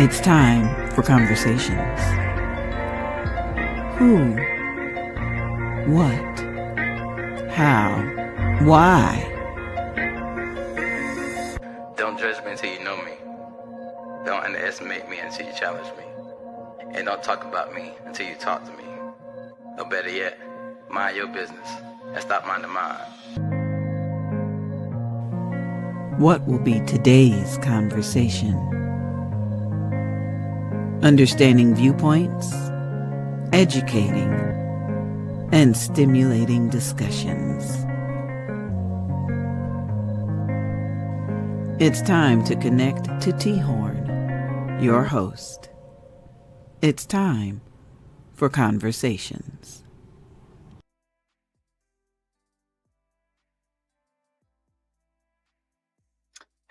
It's time for conversations. Who? What? How? Why? Don't judge me until you know me. Don't underestimate me until you challenge me. And don't talk about me until you talk to me. Or better yet, mind your business and stop minding mine. What will be today's conversation? Understanding viewpoints, educating, and stimulating discussions. It's time to connect to T-Horne, your host. It's time for conversations.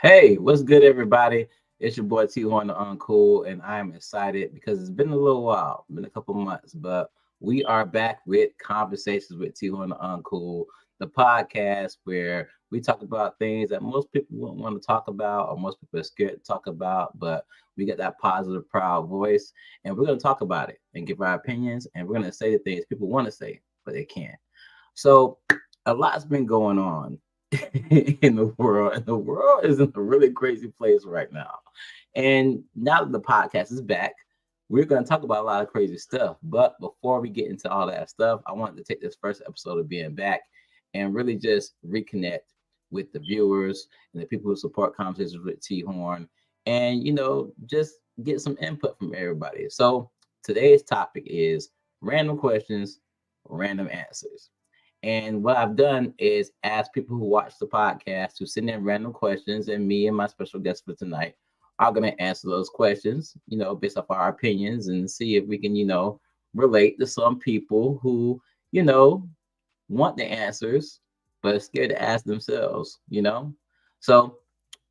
Hey, what's good, everybody? It's your boy T-Horne the Uncool, and I'm excited because it's been a little while, been a couple months, but we are back with Conversations with T-Horne the Uncool, the podcast where we talk about things that most people wouldn't want to talk about, or most people are scared to talk about, but we got that positive, proud voice, and we're going to talk about it and give our opinions, and we're going to say the things people want to say, but they can't. So a lot's been going on in the world, and the world is in a really crazy place right now. And now that the podcast is back, we're going to talk about a lot of crazy stuff. But before we get into all that stuff, I wanted to take this first episode of being back and really just reconnect with the viewers and the people who support Conversations with T-Horne, and just get some input from everybody. So today's topic is random questions, random answers. And what I've done is ask people who watch the podcast to send in random questions, and me and my special guest for tonight are going to answer those questions, based off our opinions, and see if we can, relate to some people who, want the answers, but are scared to ask themselves, So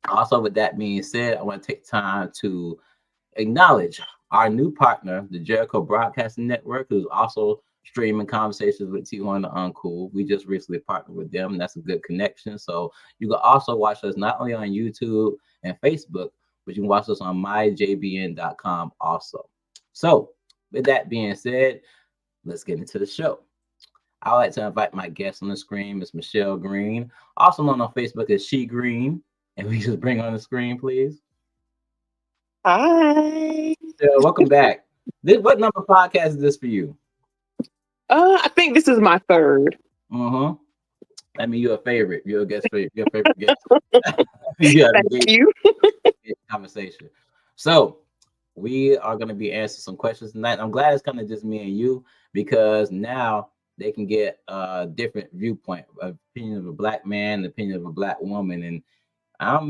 also with that being said, I want to take time to acknowledge our new partner, the Jericho Broadcasting Network, who's also streaming Conversations with T-Horne the Uncool. We just recently partnered with them, and that's a good connection. So you can also watch us not only on YouTube and Facebook, but you can watch us on myjbn.com also. So with that being said, let's get into the show. I'd like to invite my guest on the screen, Miss Michelle Green, also known on Facebook as She Green. And we just bring on the screen, please. Hi. Welcome back. What number podcast is this for you? I think this is my third. I mean, you're a favorite. You're a guest favorite. You're a favorite guest. Thank you. Conversation. So we are going to be answering some questions tonight. I'm glad it's kind of just me and you, because now they can get a different viewpoint, opinion of a black man, the opinion of a black woman, and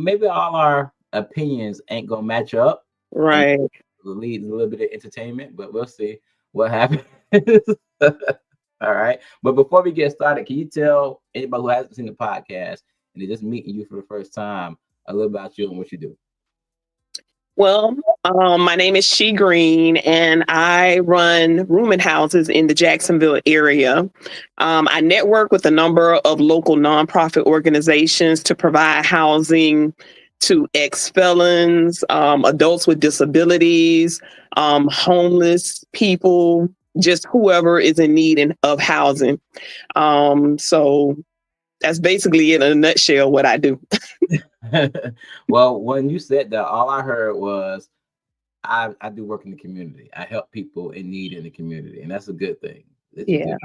maybe all our opinions ain't gonna match up. Right. Leads a little bit of entertainment, but we'll see what happens. All right. But before we get started, can you tell anybody who hasn't seen the podcast and they're just meeting you for the first time a little about you and what you do? Well, my name is She Green, and I run rooming houses in the Jacksonville area. I network with a number of local nonprofit organizations to provide housing to ex-felons, adults with disabilities, homeless people, just whoever is in need of housing. So that's basically in a nutshell what I do. Well, when you said that, all I heard was I do work in the community. I help people in need in the community, and that's a good thing. Yeah.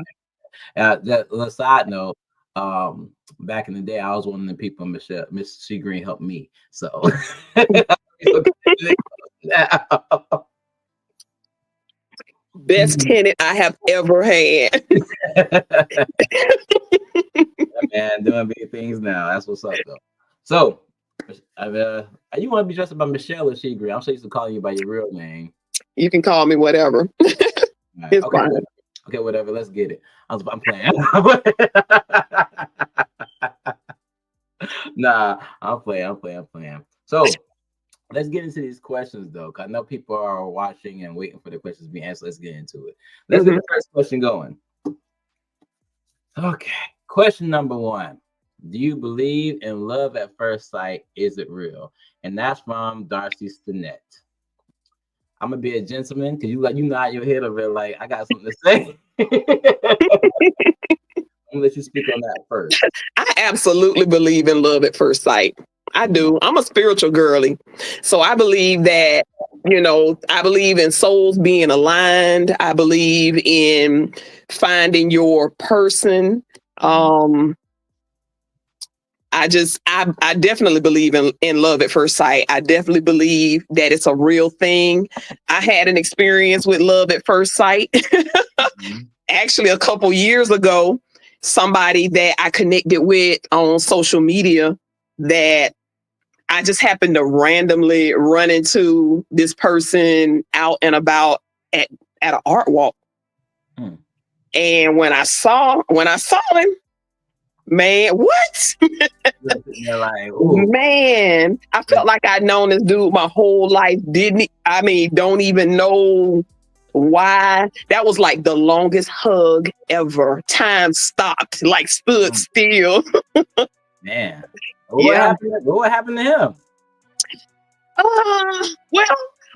The side note, back in the day, I was one of the people Miss She Green helped me. So best tenant I have ever had. Man, doing big things now. That's what's up, though. So, you want to be dressed up by Michelle or She Green? I'm so used to calling you by your real name. You can call me whatever. Right. It's okay, fine. Okay, whatever. Let's get it. I'm playing. Nah, I'm playing. So, let's get into these questions, though, because I know people are watching and waiting for the questions to be answered. Let's get into it. Let's get the first question going. Okay. Question number 1. Do you believe in love at first sight? Is it real? And that's from Darcy Stinnett. I'm gonna be a gentleman because you nod your head over there like I got something to say. I'm gonna let you speak on that first. I absolutely believe in love at first sight. I do. I'm a spiritual girly. So I believe that, I believe in souls being aligned. I believe in finding your person. I definitely believe in love at first sight. I definitely believe that it's a real thing. I had an experience with love at first sight. Actually, a couple years ago, somebody that I connected with on social media that I just happened to randomly run into this person out and about at an art walk. And when I saw him, man, what? You're like, man, I felt like I'd known this dude my whole life. Don't even know why. That was like the longest hug ever. Time stopped, like stood still. Man. What happened to him?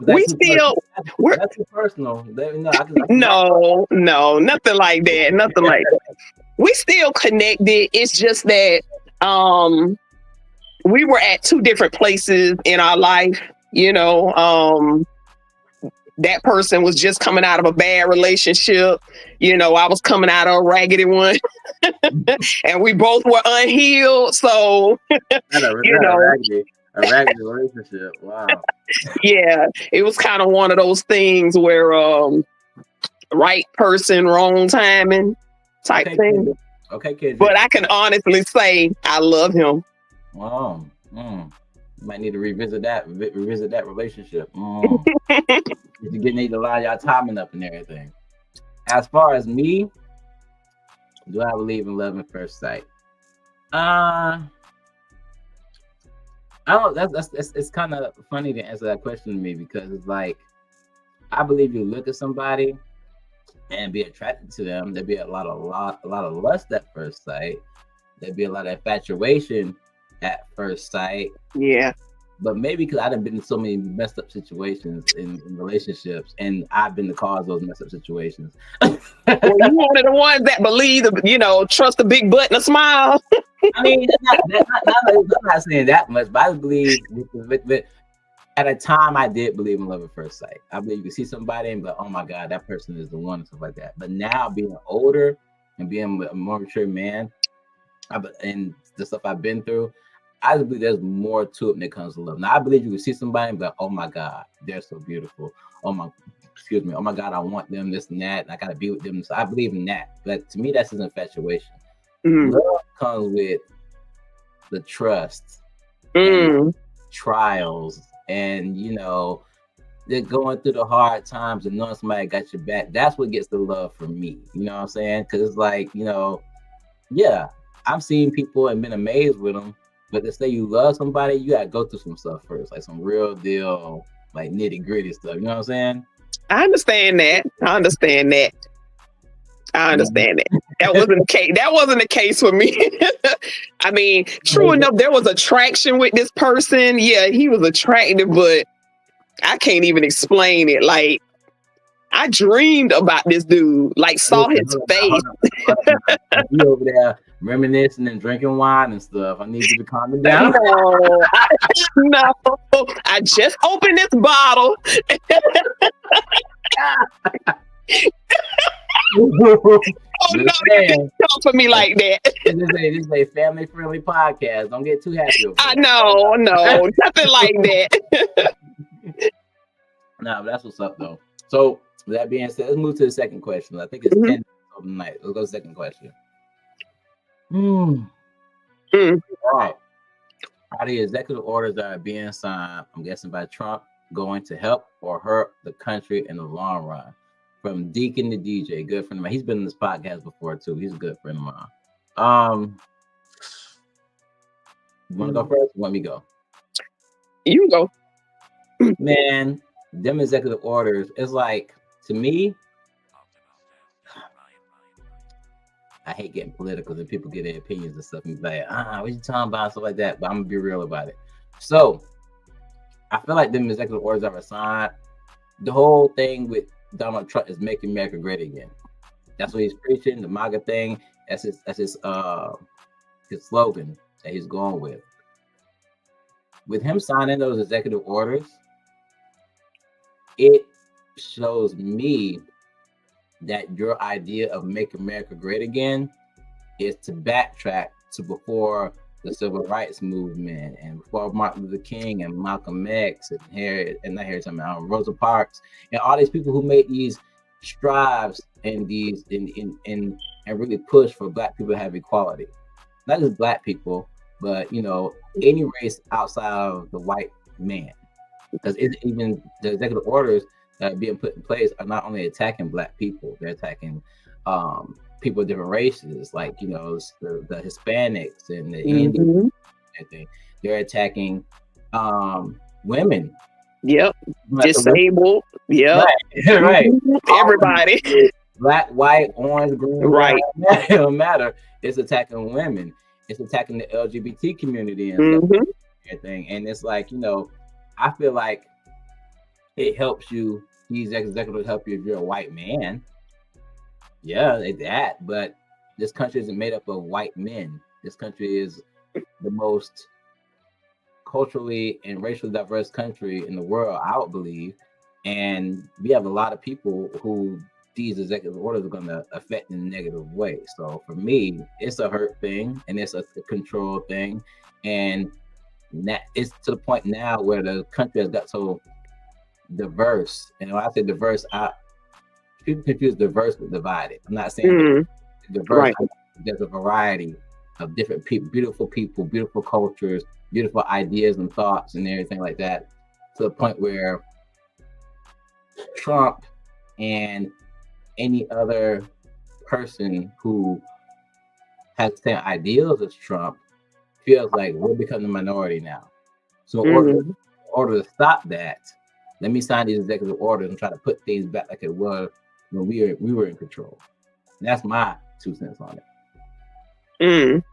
That's too personal. No, nothing like that. Nothing like that. We still connected. It's just that we were at two different places in our life. That person was just coming out of a bad relationship. I was coming out of a raggedy one. And we both were unhealed. So, a raggedy relationship. Wow. Yeah, it was kind of one of those things where right person, wrong timing type thing. Okay, kid. But I can honestly say I love him. Wow. You might need to revisit that relationship. You need to line y'all timing up and everything. As far as me, do I believe in love at first sight? I don't. It's kind of funny to answer that question to me because it's like I believe you look at somebody and be attracted to them. There'd be a lot of lust at first sight. There'd be a lot of infatuation at first sight. Yeah. But maybe because I've been in so many messed up situations in relationships, and I've been the cause of those messed up situations. Well, you one of the ones that believe, trust a big butt and a smile. I mean, I'm not saying that much, but I believe at a time I did believe in love at first sight. I believe you can see somebody and be like, oh my God, that person is the one and stuff like that. But now being older and being a more mature man, and the stuff I've been through, I believe there's more to it when it comes to love. Now I believe you can see somebody and be like, oh my God, they're so beautiful. Oh my God, I want them, this and that, and I gotta be with them. So I believe in that. But to me, that's an infatuation. Love comes with the trust, and trials, and they're going through the hard times and knowing somebody got your back. That's what gets the love from me. You know what I'm saying? Because it's like, yeah, I've seen people and been amazed with them. But to say you love somebody, you gotta go through some stuff first, like some real deal, like nitty gritty stuff. You know what I'm saying? I understand that. That wasn't the case. That wasn't the case for me. I mean, true enough, there was attraction with this person. Yeah, he was attractive, but I can't even explain it. Like, I dreamed about this dude, like saw his face. You over there reminiscing and drinking wine and stuff. I need you to calm it down. No, I just opened this bottle. Oh no, you didn't talk for me like that. This is a family-friendly podcast. Don't get too happy over it. I know, no, nothing like that. No, but that's what's up though. So with that being said, let's move to the second question. I think it's 10 of the night. Let's go to the second question. All right. Are the executive orders that are being signed, I'm guessing by Trump, going to help or hurt the country in the long run? From Deacon to DJ, good friend of mine. He's been in this podcast before too. He's a good friend of mine. You want to go first? Or want me to go? You go. Man, them executive orders, it's like, to me, I hate getting political and people get their opinions and stuff and be like, what you talking about, stuff like that. But I'm gonna be real about it. So I feel like them executive orders that were signed the whole thing with Donald Trump is making America great again. That's what he's preaching. The MAGA thing. That's his slogan that he's going with. With him signing those executive orders, it shows me that your idea of make America great again is to backtrack to before the civil rights movement and before Martin Luther King and Malcolm X and Rosa Parks and all these people who made these strives and these and really push for Black people to have equality. Not just Black people, but any race outside of the white man. Because even the executive orders that are being put in place are not only attacking Black people, they're attacking people of different races, like the Hispanics and the Indians and everything. They're attacking women. Yep. Disabled. Yep. Right. Everybody. Black, white, orange, green, right. It don't matter. It's attacking women. It's attacking the LGBT community and everything. And it's like, I feel like it helps you. These executives help you if you're a white man. Yeah, that. But this country isn't made up of white men. This country is the most culturally and racially diverse country in the world, I would believe. And we have a lot of people who these executive orders are going to affect in a negative way. So for me, it's a hurt thing and it's a control thing. And that it's to the point now where the country has got so diverse. And when I say diverse, people confuse diverse with divided. I'm not saying diverse. Right. There's a variety of different people, beautiful cultures, beautiful ideas and thoughts and everything like that, to the point where Trump and any other person who has the same ideals as Trump feels like we're becoming the minority now. So in order to stop that, let me sign these executive orders and try to put things back like it was when we were in control. And that's my 2 cents on it.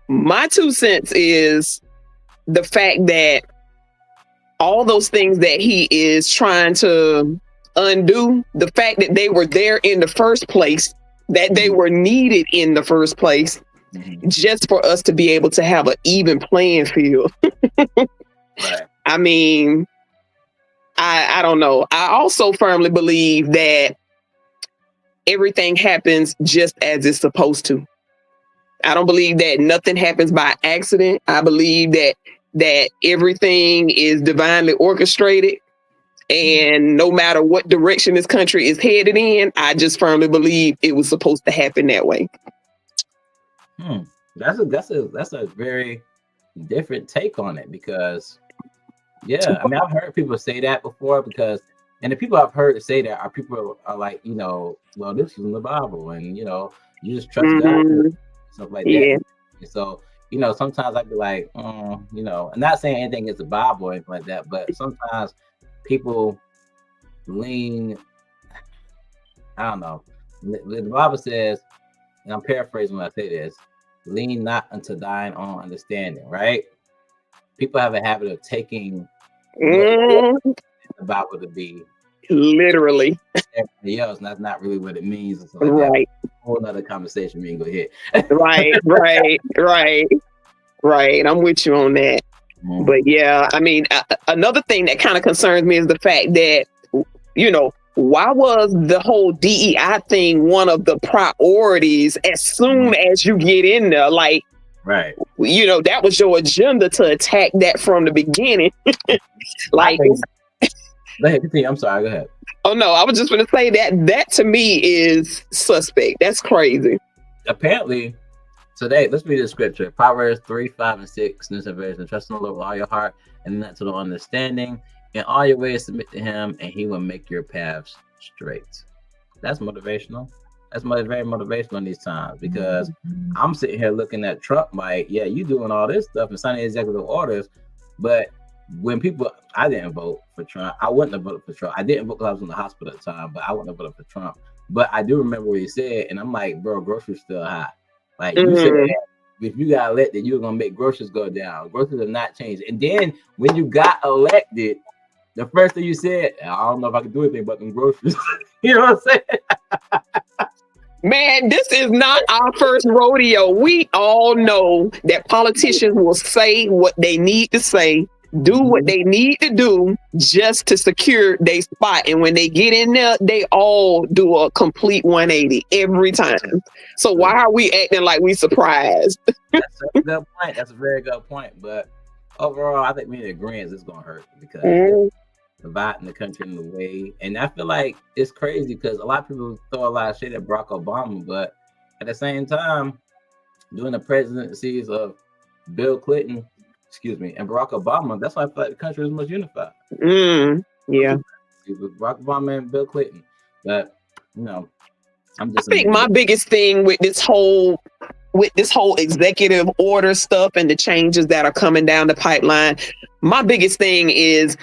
My 2 cents is the fact that all those things that he is trying to undo, the fact that they were there in the first place, that they were needed in the first place, just for us to be able to have an even playing field. Right. I mean, I don't know. I also firmly believe that everything happens just as it's supposed to. I don't believe that nothing happens by accident. I believe that everything is divinely orchestrated. And no matter what direction this country is headed in, I just firmly believe it was supposed to happen that way. That's a very different take on it, because I mean, I've heard people say that before, and the people I've heard say that are people are like, well, this is in the Bible, and you just trust God, stuff like that. And so sometimes I'd be like, I'm not saying anything against the Bible or anything like that, but sometimes people lean, I don't know. The Bible says, and I'm paraphrasing when I say this, lean not unto thine own understanding, right? People have a habit of taking the Bible to be literally everything else, and that's not really what it means. And right. That. Whole nother conversation we can go ahead. Right. I'm with you on that. But yeah, I mean, another thing that kind of concerns me is the fact that, why was the whole DEI thing one of the priorities as soon as you get in there? Like, right. That was your agenda to attack that from the beginning. Like, go ahead, continue. I'm sorry, go ahead. Oh no, I was just going to say that to me is suspect. That's crazy. Apparently, today, let's read the scripture. Proverbs 3, 5, and 6. This is trust in the Lord with all your heart and not to the understanding. In all your ways, submit to him, and he will make your paths straight. That's motivational. That's very motivational in these times, because I'm sitting here looking at Trump like, yeah, you doing all this stuff and signing executive orders, but when I didn't vote for Trump. I wouldn't have voted for Trump. I didn't vote because I was in the hospital at the time, but I wouldn't have voted for Trump. But I do remember what he said, and I'm like, bro, groceries still high. Like, you said, if you got elected, you're gonna make groceries go down. Groceries have not changed. And then when you got elected, the first thing you said, I don't know if I can do anything but them groceries. You know what I'm saying? Man, this is not our first rodeo. We all know that politicians will say what they need to say, do what they need to do just to secure their spot. And when they get in there, they all do a complete 180 every time. So why are we acting like we surprised? That's a good point. That's a very good point. But overall, I think we need agreement it's going to hurt because dividing the country in the way. And I feel like it's crazy because a lot of people throw a lot of shit at Barack Obama, but at the same time, during the presidencies of Bill Clinton, and Barack Obama, that's why I feel like the country is much unified. Yeah. Barack Obama and Bill Clinton. But I think my biggest thing with this whole executive order stuff and the changes that are coming down the pipeline, my biggest thing is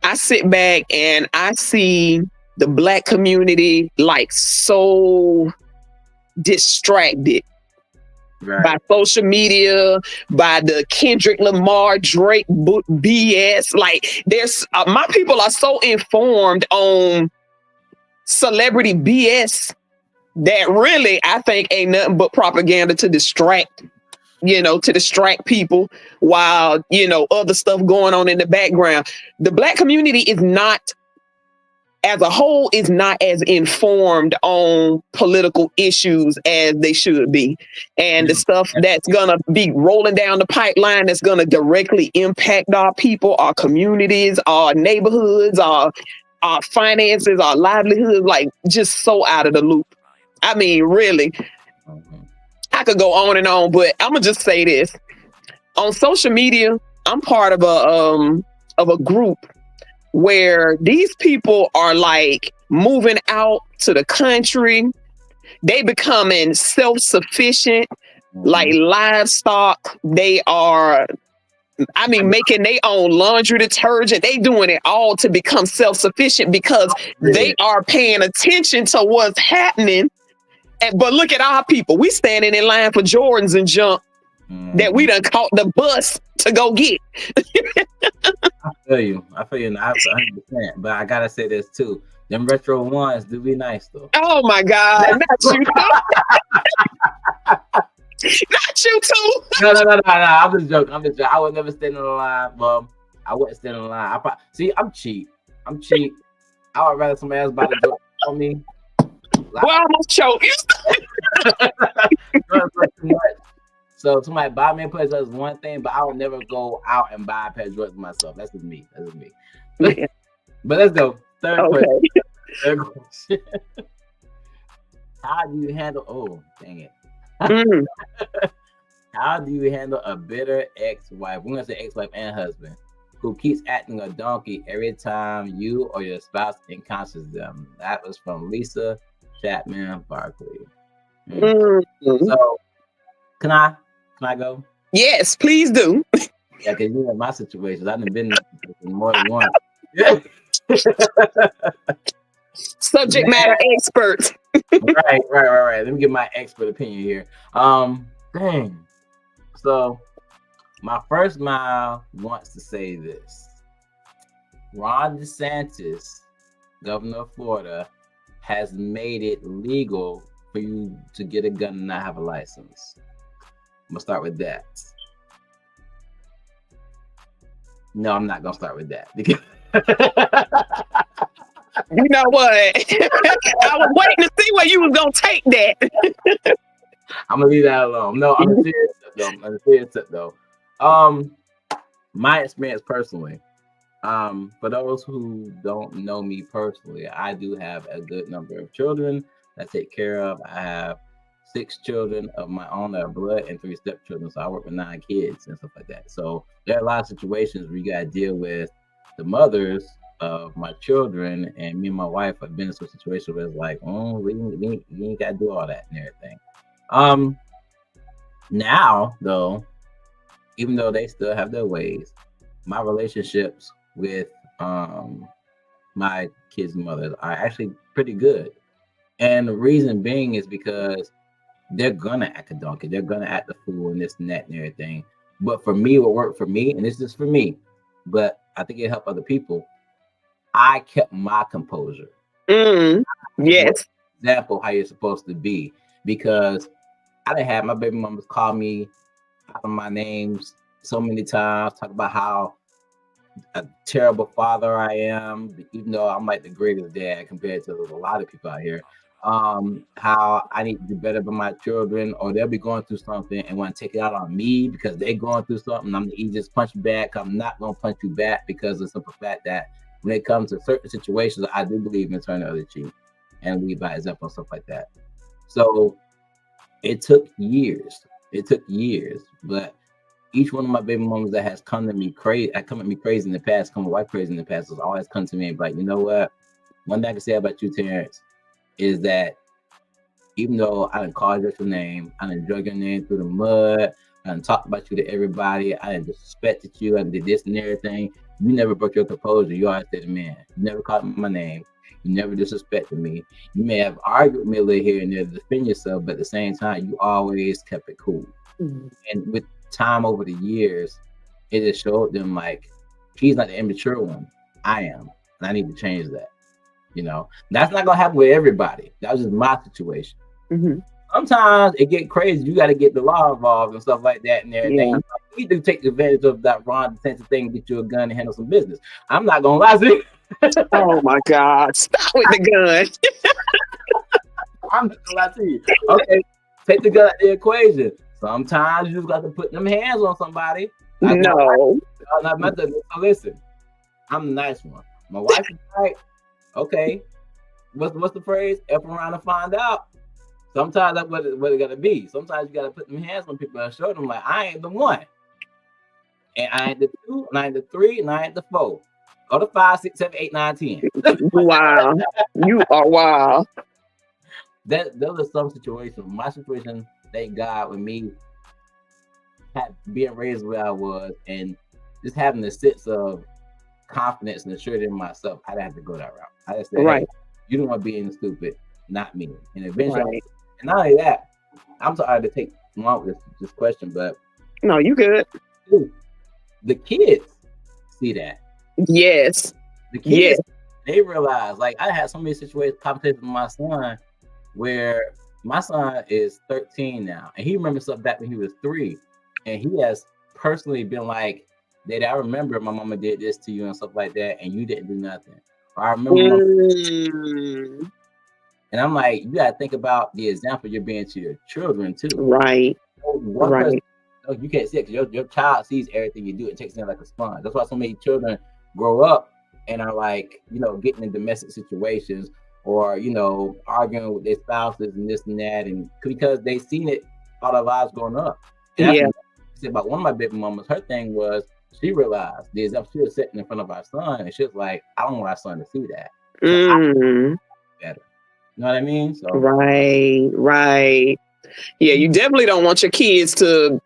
I sit back and I see the Black community like so distracted by social media, by the Kendrick Lamar, Drake BS. Like there's my people are so informed on celebrity BS that really I think ain't nothing but propaganda to distract people while, other stuff going on in the background. The Black community is not, as a whole, is not as informed on political issues as they should be. And the stuff that's going to be rolling down the pipeline that's going to directly impact our people, our communities, our neighborhoods, our finances, our livelihoods, like just so out of the loop. I mean, really. I could go on and on, but I'm gonna just say this. On social media, I'm part of a group where these people are like moving out to the country. They becoming self-sufficient, like livestock. They are, making their own laundry detergent. They doing it all to become self-sufficient because they are paying attention to what's happening. But look at our people. We standing in line for Jordans and junk that we done caught the bus to go get. I feel you. I 100%. But I gotta say this too. Them retro ones do be nice though. Oh my God. Not you too. Not you too. No. I'm just joking. I would never stand in the line. Well, I wouldn't stand in the line. I'm cheap. I would rather somebody else buy the joke on me. Well, I almost choked you. So somebody buy me a pair of Jordans is one thing, but I would never go out and buy a pair of Jordans myself. That's just me. Yeah. But let's go. Third question. How do you handle? Oh, dang it. How do you handle a bitter ex-wife? We're gonna say ex-wife and husband who keeps acting a donkey every time you or your spouse encounters them. That was from Lisa Chapman Barkley. So, can I go? Yes, please do. Yeah, because you know my situations. I've been more than once. Subject matter expert. Right. Let me get my expert opinion here. Dang. So, my first mile wants to say this. Ron DeSantis, governor of Florida, has made it legal for you to get a gun and not have a license. I'm gonna start with that. No, I'm not gonna start with that because you know what? I was waiting to see where you was gonna take that. I'm gonna leave that alone. No, I'm serious though. My experience personally. For those who don't know me personally, I do have a good number of children that I take care of. I have 6 children of my own that are blood and 3 stepchildren. So I work with 9 kids and stuff like that. So there are a lot of situations where you gotta deal with the mothers of my children, and me and my wife have been in some situation where it's like, oh, we ain't gotta do all that and everything. Now though, even though they still have their ways, my relationships with my kids' mothers are actually pretty good. And the reason being is because they're gonna act a donkey, they're gonna act a fool and this and that and everything. But for me, what worked for me, and this is for me, but I think it helped other people, I kept my composure. Yes. Example how you're supposed to be, because I didn't have my baby mamas call me out of my names so many times, talk about how a terrible father I am, even though I'm like the greatest dad compared to a lot of people out here. How I need to do better by my children, or they'll be going through something and want to take it out on me because they're going through something. I'm the easiest punch back. I'm not going to punch you back because of the simple fact that when it comes to certain situations, I do believe in turning the other cheek and lead by example and stuff like that. So it took years. But each one of my baby mamas that has come at me crazy in the past, come my wife crazy in the past, has always come to me and be like, you know what? One thing I can say about you, Terrence, is that even though I done called your name, I done drug your name through the mud, I done talked about you to everybody, I done disrespected you, I done did this and everything, you never broke your composure. You always said, man, you never called my name, you never disrespected me. You may have argued with me a little here and there to defend yourself, but at the same time, you always kept it cool. And with time over the years, it just showed them like, she's not the immature one, I am, and I need to change that. You know, that's not gonna happen with everybody. That was just my situation. Sometimes it get crazy. You got to get the law involved and stuff like that and everything. Yeah. You do take advantage of that wrong defensive thing, get you a gun and handle some business. I'm not gonna lie to you. Oh my God! Stop with the gun. I'm not gonna lie to you. Okay, take the gun out of the equation. Sometimes you just got to put them hands on somebody. No. So listen, I'm the nice one. My wife is right. Okay, what's the phrase? F around and find out. Sometimes that's what it gotta be. Sometimes you gotta put them hands on people and show them like, I ain't the one, and I ain't the 2, and I ain't the 3, and I ain't the 4. Go to 5, 6, 7, 8, 9, 10. Wow, you are wow. Those are some situations. My situation, thank God, with me being raised where I was and just having a sense of confidence and assurance in myself, I didn't have to go that route. I just said, hey, you don't want to be in stupid, not me. And eventually, and not only that, I'm sorry to take long with this question, but no, you good. The kids see that. Yes. The kids, they realize, like, I had so many conversations with my son where my son is 13 now, and he remembers stuff back when he was 3, and he has personally been like, Dad, I remember my mama did this to you and stuff like that, and you didn't do nothing. Or I remember and I'm like, you gotta think about the example you're being to your children too. Right. Person, you can't see it because your child sees everything you do. It takes them like a sponge. That's why so many children grow up and are like, getting in domestic situations or, arguing with their spouses and this and that, and because they've seen it all their lives growing up. And about one of my baby mamas, her thing was, she realized the example she was sitting in front of our son, and she was like, I don't want our son to see that. So better. You know what I mean? So Right. Yeah, you definitely don't want your kids to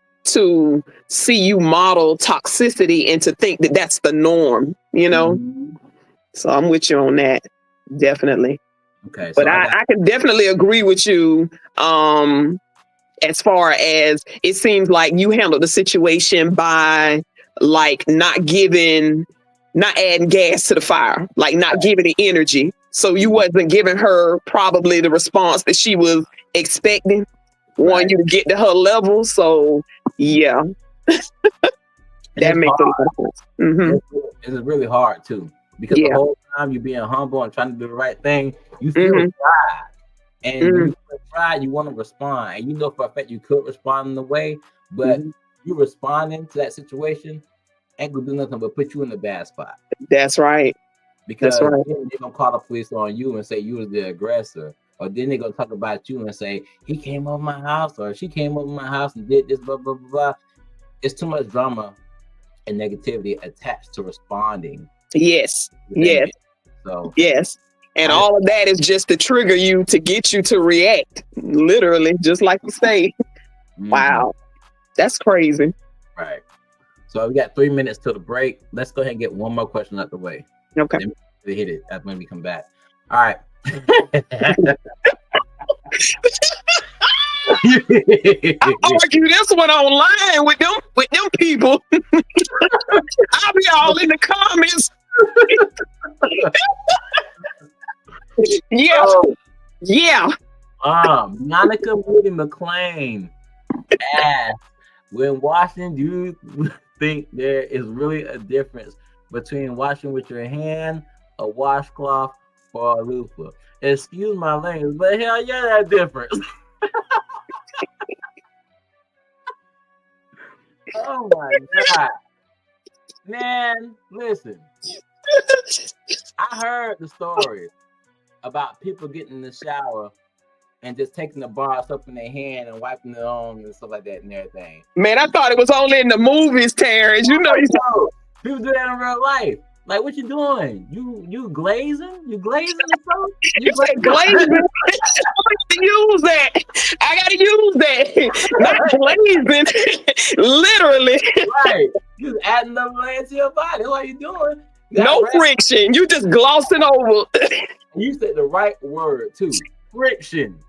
see you model toxicity and to think that that's the norm, So I'm with you on that. Definitely. Okay. But I can definitely agree with you. As far as it seems like you handled the situation by like not adding gas to the fire, like not giving it energy. So you wasn't giving her probably the response that she was expecting, wanting you to get to her level. So yeah, that makes a lot of sense. It's really hard too, because the whole time you're being humble and trying to do the right thing, you feel pride. And when you feel pride, you want to respond. And for a fact you could respond in a way, but you responding to that situation ain't gonna do nothing but put you in the bad spot. That's right. Because then they're gonna call the police on you and say you was the aggressor. Or then they're gonna talk about you and say, he came over my house or she came over my house and did this, blah, blah, blah, blah. It's too much drama and negativity attached to responding. Yes. So and all of that is just to trigger you, to get you to react, literally, just like you say. Wow, that's crazy. Right. So we got 3 minutes till the break. Let's go ahead and get one more question out the way. Okay. Then we hit it after when we come back. All right. I argue this one online with them people. I'll be all in the comments. Yeah. Oh, Yeah. Monica Moody McLean asked, when washing, do you think there is really a difference between washing with your hand, a washcloth, or a loofah? Excuse my language, but hell yeah, that difference. Oh my God. Man, listen, I heard the story about people getting in the shower and just taking the bar of soap in their hand and wiping it on and stuff like that and everything. Man, I thought it was only in the movies, Terrence. You know, No, people do that in real life. Like, what you doing? You glazing? You glazing the soap? you said glazing. Use that. I gotta use that. Not glazing. Literally. Right. You adding another layer to your body. What are you doing? No friction. You just glossing over. You said the right word too. Friction.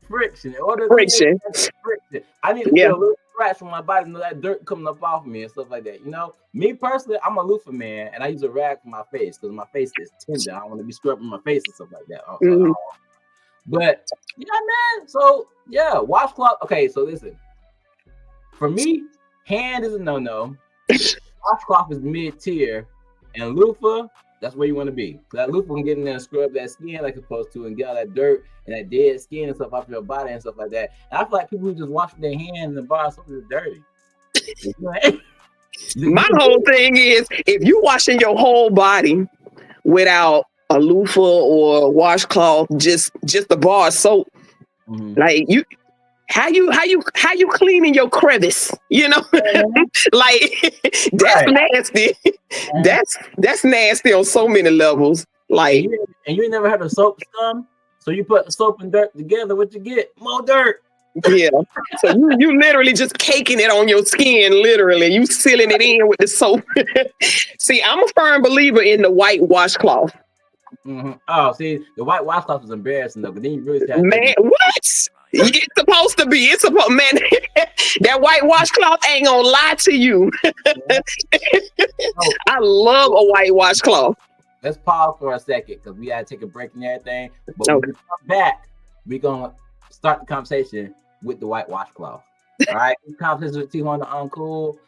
Friction. In order to Friction. friction. I need to feel a little scratch on my body and that dirt coming up off me and stuff like that. You know, me personally, I'm a loofah man, and I use a rag for my face because my face is tender. I don't want to be scrubbing my face and stuff like that. Mhm. But yeah, man. So yeah, washcloth. Okay, so listen. For me, hand is a no-no. Washcloth is mid-tier, and loofah, that's where you want to be. That loofah can get in there and scrub that skin like it's supposed to, and get all that dirt and that dead skin and stuff off your body and stuff like that. And I feel like people who just wash their hands in the bar, something is dirty. My whole thing is, if you washing your whole body without a loofah or washcloth, just the bar of soap, like you. How you cleaning your crevice? You know, like that's nasty. That's nasty on so many levels. Like, and you ain't never had a soap scum, so you put soap and dirt together. What you get? More dirt. Yeah. So you literally just caking it on your skin. Literally, you sealing it in with the soap. See, I'm a firm believer in the white washcloth. Oh, see, the white washcloth is embarrassing though, but then you really man, what? It's supposed to be. It's supposed, man. That white washcloth ain't gonna lie to you. I love a white washcloth. Let's pause for a second because we gotta take a break and everything. But when we come back, we're gonna start the conversation with the white washcloth. All right, conversation with T-Horne the Uncool.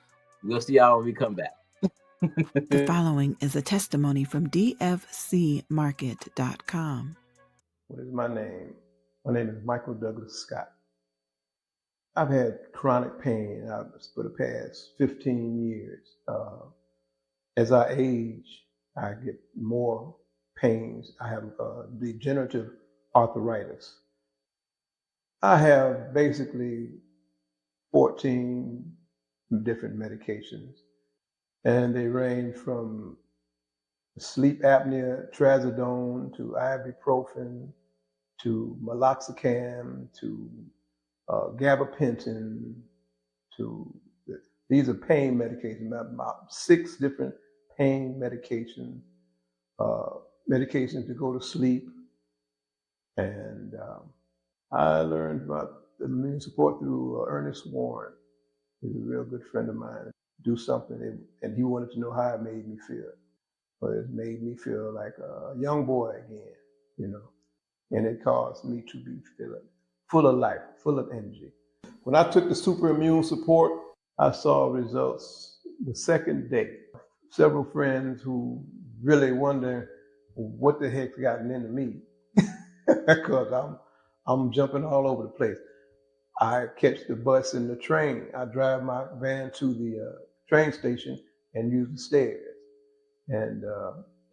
We'll see y'all when we come back. The following is a testimony from dfcmarket.com. What is my name? My name is Michael Douglas Scott. I've had chronic pain for the past 15 years. As I age, I get more pains. I have degenerative arthritis. I have basically 14 different medications, and they range from sleep apnea, trazodone, to ibuprofen, to meloxicam, to gabapentin, these are pain medications, about 6 different pain medications, medications to go to sleep. And I learned about immune support through Ernest Warren. He's a real good friend of mine. Do something, and he wanted to know how it made me feel. But it made me feel like a young boy again, you know. And it caused me to be feeling full of life, full of energy. When I took the super immune support, I saw results the second day. Several friends who really wonder what the heck's gotten into me, because I'm jumping all over the place. I catch the bus and the train. I drive my van to the train station and use the stairs. And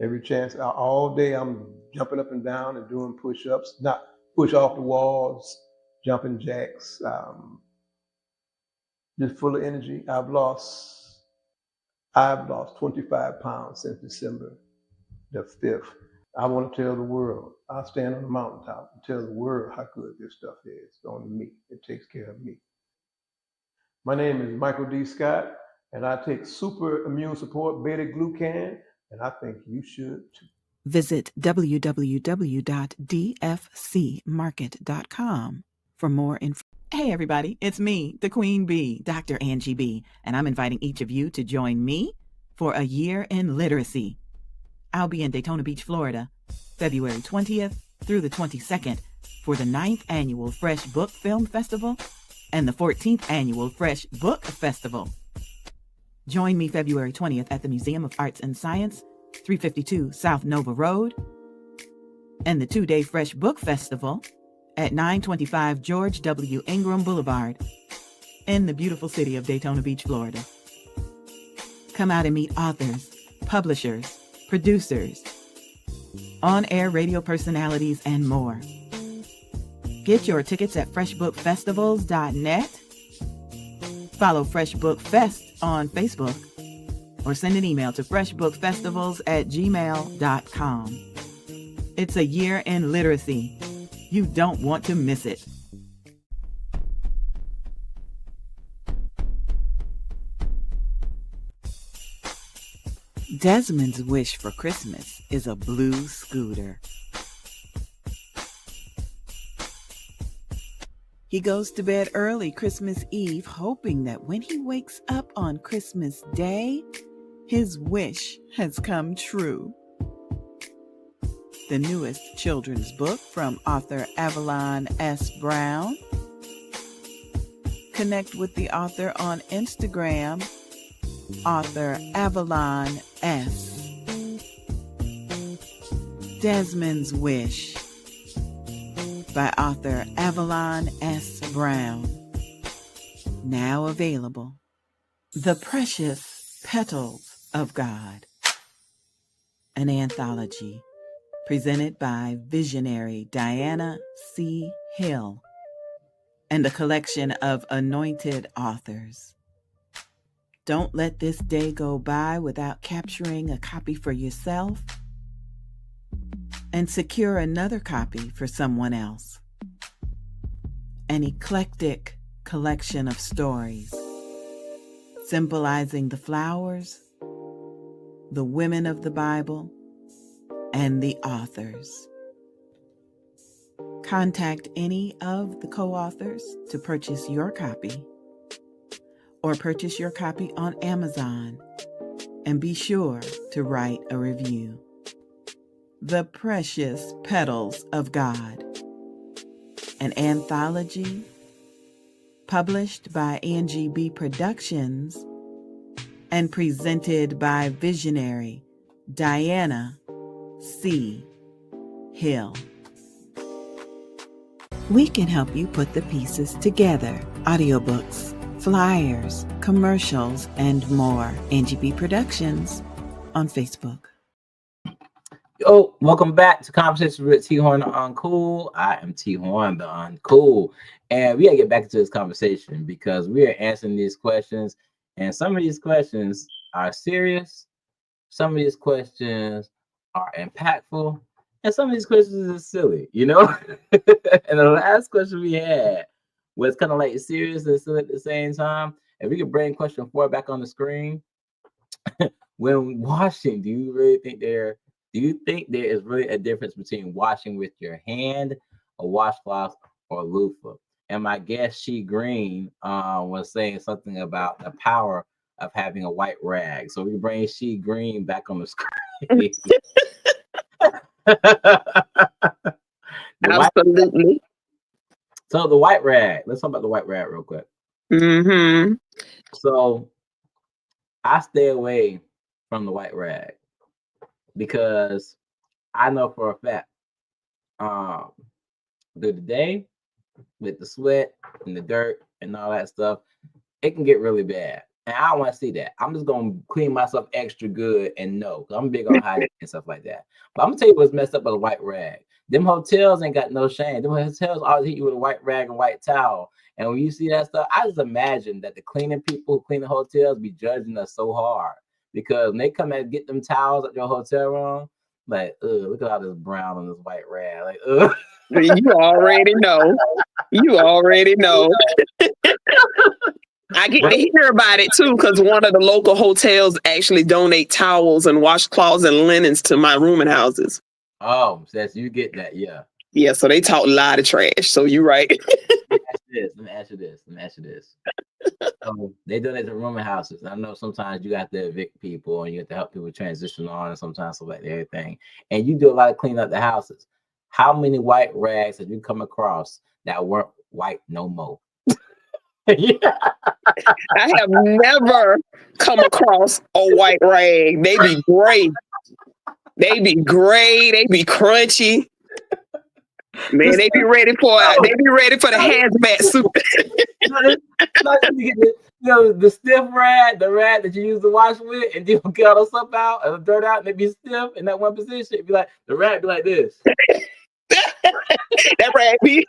every chance, all day, I'm jumping up and down and doing push-ups, not push off the walls, jumping jacks, just full of energy. I've lost 25 pounds since December the 5th. I want to tell the world. I'll stand on the mountaintop and tell the world how good this stuff is on me. It takes care of me. My name is Michael D. Scott, and I take super immune support beta-glucan, and I think you should too. Visit www.dfcmarket.com for more info. Hey everybody, it's me, the Queen Bee, Dr. Angie B, and I'm inviting each of you to join me for a year in literacy. I'll be in Daytona Beach, Florida, February 20th through the 22nd for the 9th Annual Fresh Book Film Festival and the 14th Annual Fresh Book Festival. Join me February 20th at the Museum of Arts and Science, 352 South Nova Road, and the 2-day Fresh Book Festival at 925 George W. Ingram Boulevard in the beautiful city of Daytona Beach, Florida. Come out and meet authors, publishers, producers, on-air radio personalities, and more. Get your tickets at freshbookfestivals.net. Follow Fresh Book Fest on Facebook or send an email to freshbookfestivals@gmail.com. It's a year in literacy. You don't want to miss it. Desmond's wish for Christmas is a blue scooter. He goes to bed early Christmas Eve, hoping that when he wakes up on Christmas Day, his wish has come true. The newest children's book from author Avalon S. Brown. Connect with the author on Instagram, author Avalon S. Desmond's Wish by author Avalon S. Brown. Now available. The Precious Petals of God, an anthology presented by visionary Diana C. Hill and a collection of anointed authors. Don't let this day go by without capturing a copy for yourself and secure another copy for someone else. An eclectic collection of stories symbolizing the flowers, the women of the Bible, and the authors. Contact any of the co-authors to purchase your copy, or purchase your copy on Amazon, and be sure to write a review. The Precious Petals of God, an anthology published by NGB Productions and presented by visionary Diana C. Hill. We can help you put the pieces together. Audiobooks, flyers, commercials, and more. NGB Productions on Facebook. Yo, welcome back to Conversations with T-Horne the Uncool. I am T-Horne the Uncool. And we gotta get back into this conversation because we are answering these questions. And some of these questions are serious. Some of these questions are impactful. And some of these questions are silly, you know? And the last question we had was kind of like serious and silly at the same time. If we could bring question 4 back on the screen. When washing, do you think there is really a difference between washing with your hand, a washcloth, or a loofah? And my guest, She Green, was saying something about the power of having a white rag. So we can bring She Green back on the screen. Absolutely. So the white rag. Let's talk about the white rag real quick. Mm-hmm. So I stay away from the white rag because I know for a fact, through the day, with the sweat and the dirt and all that stuff, it can get really bad. And I don't want to see that. I'm just going to clean myself extra good and know. Because I'm big on hygiene and stuff like that. But I'm going to tell you what's messed up with a white rag. Them hotels ain't got no shame. Them hotels always hit you with a white rag and white towel. And when you see that stuff, I just imagine that the cleaning people who clean the hotels be judging us so hard. Because when they come and get them towels at your hotel room, like, look at all this brown on this white rag. Like, You already know. You already know. I get to hear about it too, because one of the local hotels actually donate towels and washcloths and linens to my rooming houses. Oh, so you get that, yeah. Yeah, so they talk a lot of trash. So you're right. this. Let me ask you this. Let me ask you this. So they donate to rooming houses. I know sometimes you got to evict people and you have to help people transition on, and sometimes stuff like everything. And you do a lot of cleaning up the houses. How many white rags have you come across that weren't white no more? Yeah. I have never come across a white rag. They be gray. They be gray. They be crunchy. Man, they be ready for the hazmat suit. The stiff rag, the rag that you use to wash with, and you get all the stuff out and the dirt out, and it be stiff in that one position. It'd be like the rag be like this. That rag be.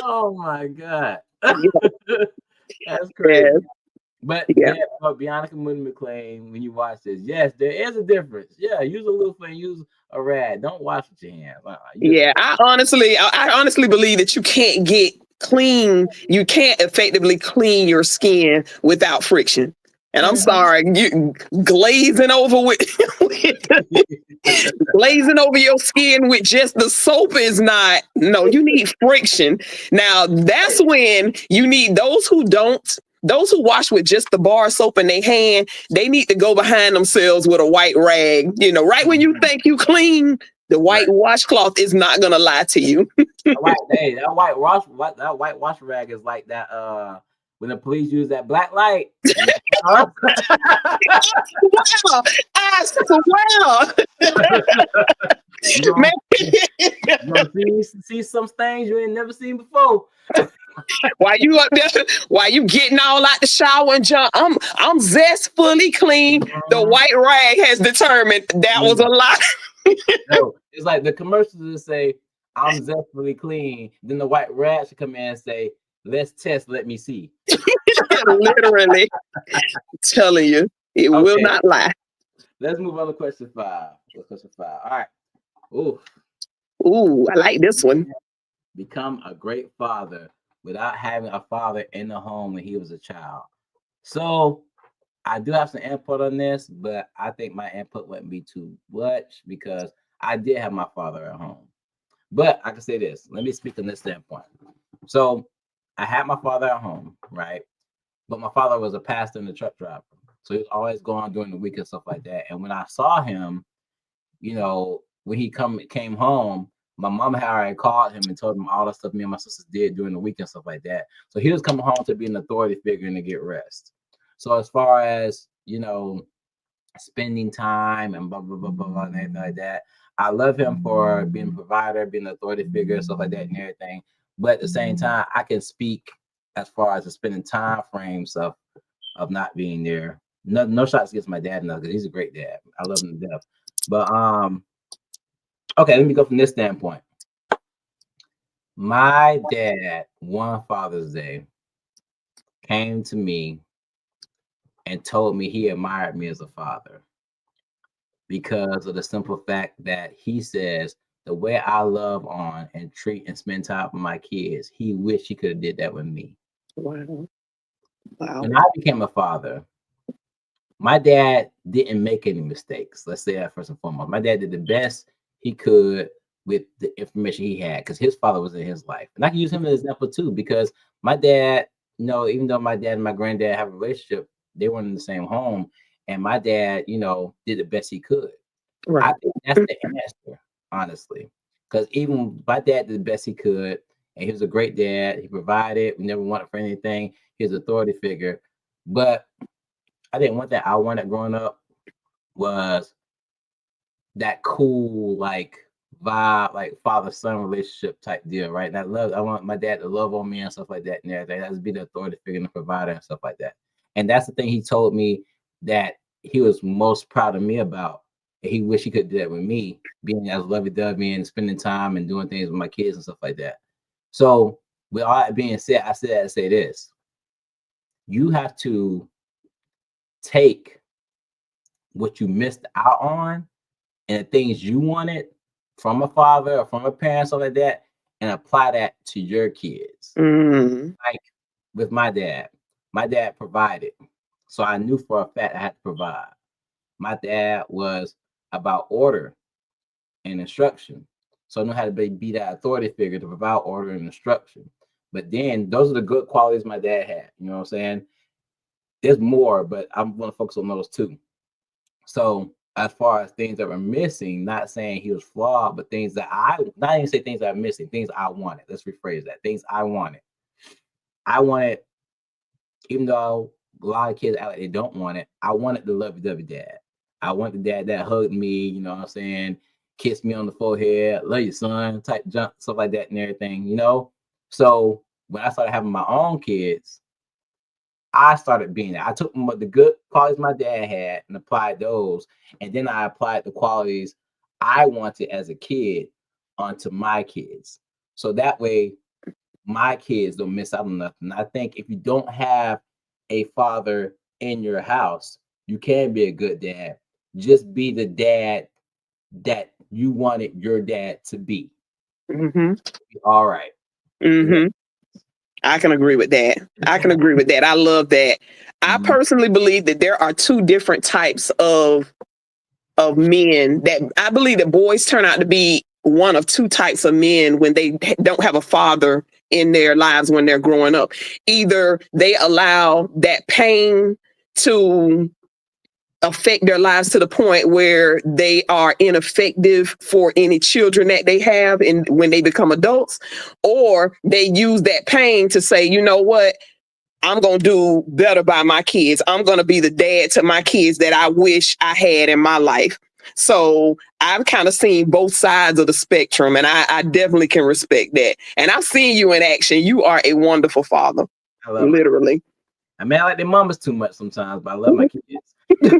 Oh my God. Yeah. That's crazy. Yes. But Yeah. Bianca Moon McLean, when you watch this, yes, there is a difference. Yeah, use a loofah and use a rag. Don't wash with your hands. Yeah, I honestly believe that you can't get clean. You can't effectively clean your skin without friction. And I'm sorry, you glazing over with glazing over your skin with just the soap is not. No, you need friction. Now that's when you need those who wash with just the bar soap in their hand, they need to go behind themselves with a white rag. You know, right when you think you clean, the white washcloth is not gonna lie to you. that white wash rag is like that. When the police use that black light. Wow, I swear. Man, you see some things you ain't never seen before. While you up there, while you getting all out the shower and jump, I'm zestfully clean. The white rag has determined that was a lie. No, it's like the commercials that say, I'm zestfully clean. Then the white rag should come in and say, let's test, let me see. Literally. I'm telling you, it will not lie. Let's move on to question 5. All right. Ooh, I like this one. Become a great father without having a father in the home when he was a child. So I do have some input on this, but I think my input wouldn't be too much because I did have my father at home. But I can say this. Let me speak on this standpoint. So I had my father at home, right? But my father was a pastor and a truck driver. So he was always going during the week and stuff like that. And when I saw him, you know, when he came home, my mom had already called him and told him all the stuff me and my sisters did during the week and stuff like that. So he was coming home to be an authority figure and to get rest. So as far as, you know, spending time and blah, blah, blah, blah, blah, and everything like that, I love him for being a provider, being an authority figure, stuff like that and everything. But at the same time, I can speak as far as the spending time frames of not being there. No shots against my dad, because he's a great dad. I love him to death. But okay, let me go from this standpoint. My dad, one Father's Day, came to me and told me he admired me as a father because of the simple fact that he says the way I love on and treat and spend time with my kids, he wished he could have did that with me. Wow. When I became a father, my dad didn't make any mistakes. Let's say that first and foremost. My dad did the best he could with the information he had because his father was in his life. And I can use him as an example too, because my dad, you know, even though my dad and my granddad have a relationship, they weren't in the same home. And my dad, you know, did the best he could. Right. I think that's the answer, honestly. Because even my dad did the best he could, and he was a great dad. He provided. We never wanted for anything. He was an authority figure. But I think one thing I wanted growing up was that cool, like, vibe, like father-son relationship type deal, right? And I want my dad to love on me and stuff like that and everything. That's be the authority figure and the provider and stuff like that. And that's the thing he told me that he was most proud of me about. He wished he could do that with me, being as lovey-dovey and spending time and doing things with my kids and stuff like that. So with all that being said, I said to say this. You have to take what you missed out on and the things you wanted from a father or from a parent, something like that, and apply that to your kids. Like with my dad provided. So I knew for a fact I had to provide. My dad was about order and instruction. So I know how to be that authority figure to provide order and instruction. But then those are the good qualities my dad had. You know what I'm saying? There's more, but I'm going to focus on those two. So as far as things that were missing, not saying he was flawed, but things that not even say things that are missing, things I wanted. Let's rephrase that. Things I wanted. I wanted, even though a lot of kids act like they don't want it, I wanted the lovey-dovey dad. I want the dad that hugged me, you know what I'm saying, kissed me on the forehead, love you, son, type junk, stuff like that and everything, you know? So when I started having my own kids, I started being that. I took the good qualities my dad had and applied those, and then I applied the qualities I wanted as a kid onto my kids. So that way, my kids don't miss out on nothing. I think if you don't have a father in your house, you can be a good dad. Just be the dad that you wanted your dad to be. Mm-hmm. All right. Mm-hmm. I can agree with that. I love that. I personally believe that there are two different types of men. That I believe that boys turn out to be one of two types of men when they don't have a father in their lives when they're growing up. Either they allow that pain to affect their lives to the point where they are ineffective for any children that they have and when they become adults, or they use that pain to say, you know what, I'm going to do better by my kids. I'm going to be the dad to my kids that I wish I had in my life. So I've kind of seen both sides of the spectrum, and I definitely can respect that. And I've seen you in action. You are a wonderful father. I love literally. I mean, I like their mamas too much sometimes, but I love my kids. Man,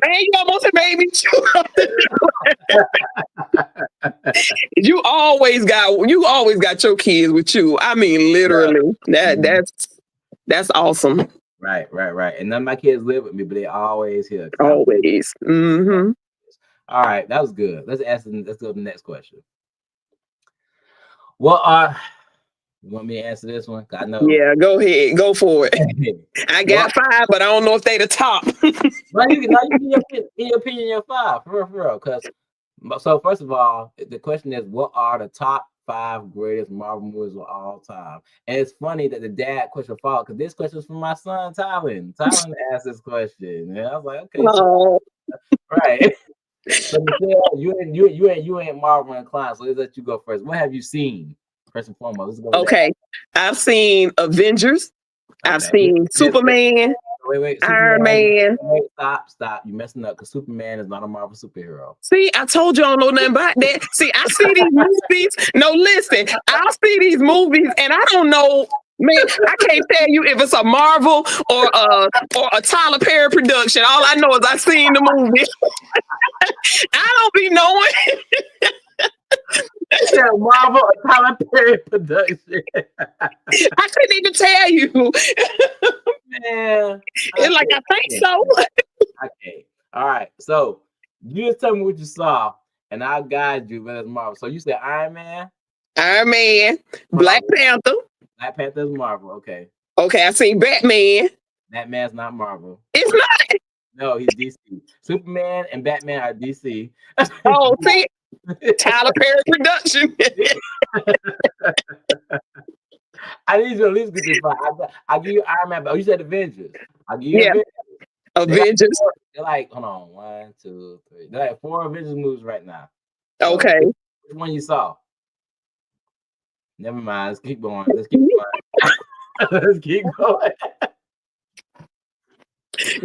you almost made me chew. You always got your kids with you. I mean, literally. That's awesome. Right. And none of my kids live with me, but they always here. Always. Mm-hmm. All right, that was good. Let's go to the next question. What you want me to answer this one? I know. Yeah, go ahead. Go for it. I got 5, but I don't know if they the top. Well, you can give your opinion, your 5, for real. So first of all, the question is, what are the top 5 greatest Marvel movies of all time? And it's funny that the dad question followed, because this question is from my son Tylen. Tylen asked this question, and I was like, okay, so, right. So Michelle, you ain't Marvel inclined, so let's let you go first. What have you seen? First and foremost, let's go. Okay, I've seen Avengers. Okay. I've seen Superman. Wait. Iron Man. Wait, stop. You messing up, because Superman is not a Marvel superhero. See, I told you I don't know nothing about that. See, I see these movies. No, listen, I'll see these movies and I don't know. Man, I can't tell you if it's a Marvel or a Tyler Perry production. All I know is I seen the movie. I don't be knowing. Yeah, Marvel or Tyler Perry production. I couldn't even tell you. Man, it's like I think so. Okay, all right. So you just tell me what you saw, and I'll guide you. But it's Marvel. So you said Iron Man, Black Panther. Black Panther is Marvel. Okay. Okay, I seen Batman. Batman's not Marvel. It's not. No, he's DC. Superman and Batman are DC. Oh, see, Tyler Perry production. I need you to at least get this right. I'll give you Iron Man, but you said Avengers. I'll give you Avengers. They're like, hold on, 1, 2, 3. They're like 4 Avengers movies right now. So, okay. Which one you saw? Never mind. Let's keep going. Let's keep going.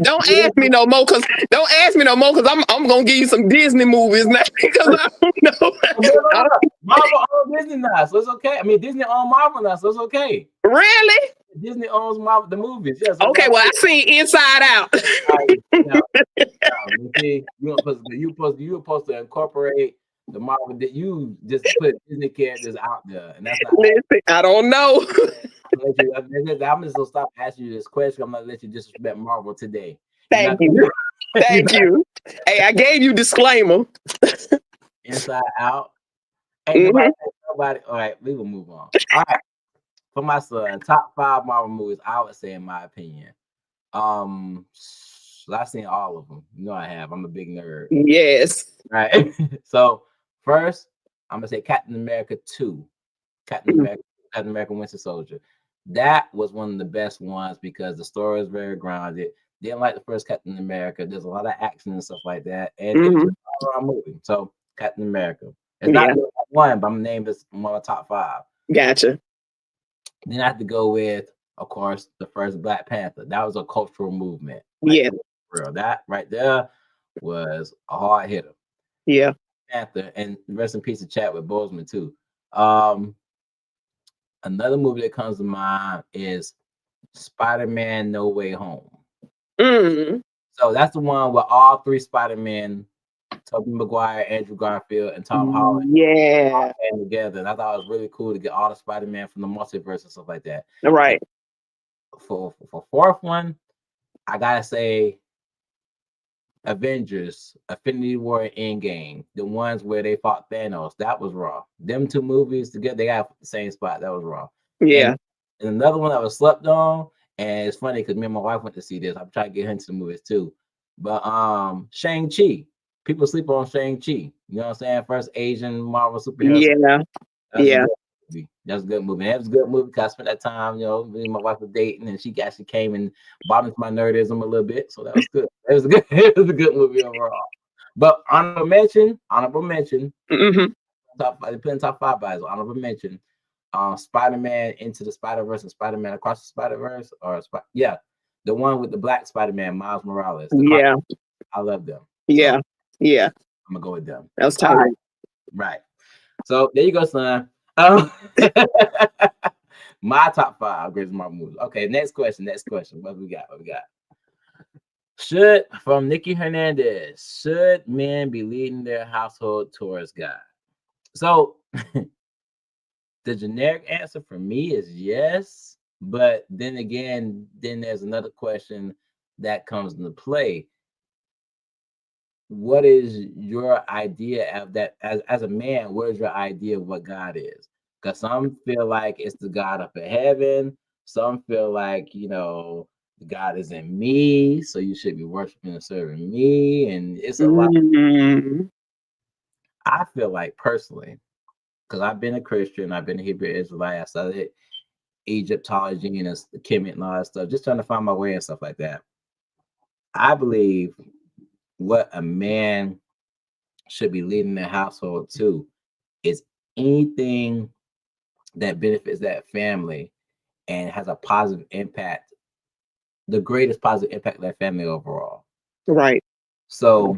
Don't ask me no more, cause I'm gonna give you some Disney movies now, because I don't know. Marvel owns Disney now, so it's okay. I mean, Disney owns Marvel now, so it's okay. Really? Disney owns Marvel, the movies. Yes. Okay, well, I seen Inside Out. See, you were supposed to incorporate the Marvel that you just put Disney characters out there, and that's not. Listen, I don't know. I'm just gonna stop asking you this question. I'm gonna let you disrespect Marvel today. Thank you. Thank you. Hey, I gave you disclaimer. Inside Out. Ain't nobody. All right, we will move on. All right. For my son, top 5 Marvel movies, I would say, in my opinion, So I've seen all of them. You know I have. I'm a big nerd. Yes. Right. So first, I'm gonna say Captain America 2. Captain America Winter Soldier. That was one of the best ones because the story was very grounded. Didn't like the first Captain America. There's a lot of action and stuff like that. And it was Hmm. an all-around movie. So Captain America. It's not Yeah. the top one, but I'm gonna name this one of the top 5. Gotcha. Then I have to go with, of course, the first Black Panther. That was a cultural movement. Like Yeah. for real. That right there was a hard hitter. Yeah. Panther, and rest in peace to Chadwick Boseman too. Um, Another movie that comes to mind is Spider-Man: No Way Home. Mm. So that's the one where all 3 Spider-Men, Tobey Maguire, Andrew Garfield, and Tom Holland Yeah. came together. And I thought it was really cool to get all the Spider-Man from the multiverse and stuff like that. Right. For fourth one, I gotta say Avengers, Infinity War, Endgame, the ones where they fought Thanos. That was raw. Them 2 movies together, they got the same spot. That was raw. Yeah. And another one that was slept on, and it's funny because me and my wife went to see this. I'm trying to get her into the movies too. But Shang-Chi. People sleep on Shang-Chi. You know what I'm saying? First Asian Marvel superhero. Yeah. That's Yeah. a good movie. That's a good movie. And that was a good movie because I spent that time, me and my wife was dating, and she actually came and bought into my nerdism a little bit. So that was good. It was a good, it was a good movie overall. But honorable mention, Hmm. top, I put in top 5 guys. Honorable mention, Spider-Man Into the Spider-Verse and Spider-Man Across the Spider-Verse, the one with the black Spider-Man, Miles Morales. Yeah. I love them. Yeah. So Yeah. I'm gonna go with them. That was tight. Right. So there you go, son. My top 5 greatest Marvel movies. Okay, next question. What we got? From Nikki Hernandez, should men be leading their household towards God? So the generic answer for me is yes, but then again, there's another question that comes into play. What is your idea of that as a man? What is your idea of what God is? Because some feel like it's the God up in heaven. Some feel like, God is in me, so you should be worshiping and serving me. And it's a lot. Mm. I feel like personally, because I've been a Christian, I've been a Hebrew Israelite, I studied Egyptology and Kemet and all that stuff, just trying to find my way and stuff like that. I believe what a man should be leading their household to is anything that benefits that family and has a positive impact, the greatest positive impact of that family overall. Right. So,